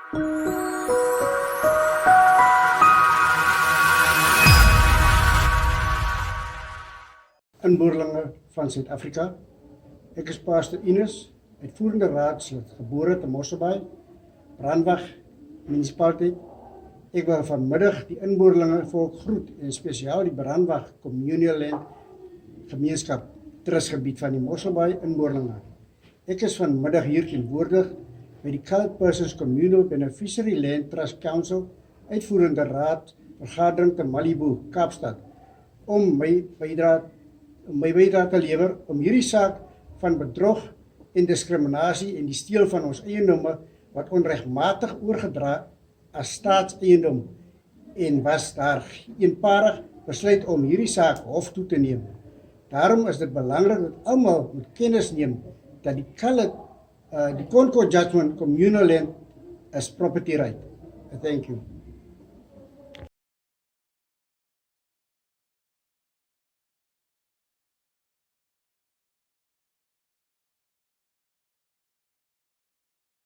Inboorlinge van Suid-Afrika. Ek is Pastor Ines, uitvoerende raadslid, gebore te Mosselbaai, Brandwag, munisipaliteit. Ek wil vanmiddag die inboorlinge volk groet en spesiaal die Brandwag Communal Land Gemeenskap Trustgebied van die Mosselbaai inboorlinge. Ek is vanmiddag hier teenwoordig by die Colored Persons Communal Beneficiary Land Trust Council uitvoerende raad vergadering te Malibu, Kaapstad, om my bydrae te lewer om hierdie saak van bedrog en diskriminasie en die steel van ons eiendomme wat onregmatig oorgedra as staatseiendom en was daar eenparig besluit om hierdie saak hof toe te neem. Daarom is dit belangrik dat almal moet kennis neem dat die Concord Judgment Communal Land is property right. Thank you.